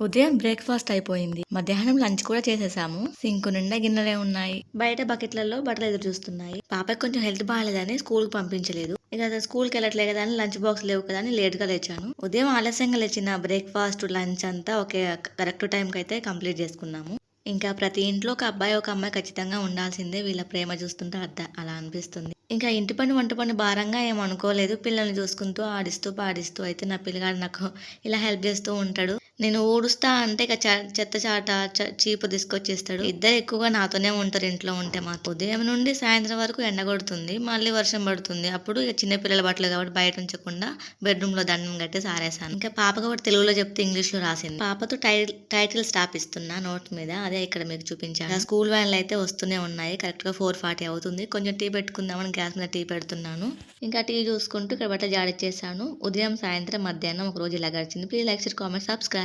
ఉదయం బ్రేక్ఫాస్ట్ అయిపోయింది. మధ్యాహ్నం లంచ్ కూడా చేసేసాము. సింక్ నిండా గిన్నెలే ఉన్నాయి. బయట బకెట్లలో బట్టలు ఎదురు చూస్తున్నాయి. పాపకి కొంచెం హెల్త్ బాగాలేదని స్కూల్ కి పంపించలేదు. ఇక స్కూల్ కి వెళ్ళట్లే కదా అని లంచ్ బాక్స్ లేవు కదా అని లేట్ గా లేచాను. ఉదయం ఆలస్యంగా లేచిన బ్రేక్ఫాస్ట్ లంచ్ అంతా ఒకే కరెక్ట్ టైం కి అయితే కంప్లీట్ చేసుకున్నాము. ఇంకా ప్రతి ఇంట్లో ఒక అబ్బాయి ఒక అమ్మాయి ఖచ్చితంగా ఉండాల్సిందే. వీళ్ళ ప్రేమ చూస్తుంటే అలా అనిపిస్తుంది. ఇంకా ఇంటి పని వంట పని భారంగా ఏం అనుకోలేదు. పిల్లల్ని చూసుకుంటూ ఆడిస్తూ పాడిస్తూ అయితే నా పిల్లగాడు నాకు ఇలా హెల్ప్ చేస్తూ ఉంటాడు. నేను ఊడుస్తా అంటే ఇక చెత్త చాట చీపు తీసుకొచ్చేస్తాడు. ఇద్దరు ఎక్కువగా నాతోనే ఉంటారు ఇంట్లో ఉంటే. మాకు ఉదయం నుండి సాయంత్రం వరకు ఎండ కొడుతుంది, మళ్ళీ వర్షం పడుతుంది. అప్పుడు ఇక చిన్న పిల్లల బట్టలు కాబట్టి బయట ఉంచకుండా బెడ్రూమ్ లో దండం కట్టి సారేసాను. ఇంకా పాప కాబట్టి తెలుగులో చెప్తే ఇంగ్లీష్ లో రాసింది. పాపతో టైటిల్స్ రాపిస్తున్నా నోట్ మీద. అదే ఇక్కడ మీకు చూపించాను. స్కూల్ వ్యాన్లు అయితే వస్తూనే ఉన్నాయి. కరెక్ట్ గా 4:40 అవుతుంది. కొంచెం టీ పెట్టుకుందామని గ్యాస్ మీద టీ పెడుతున్నాను. ఇంకా టీ చూసుకుంటూ ఇక్కడ బట్టలు జాడిచ్చేసాను. ఉదయం సాయంత్రం మధ్యాహ్నం ఒక రోజు ఇలా గడిచింది. Please like share comment subscribe.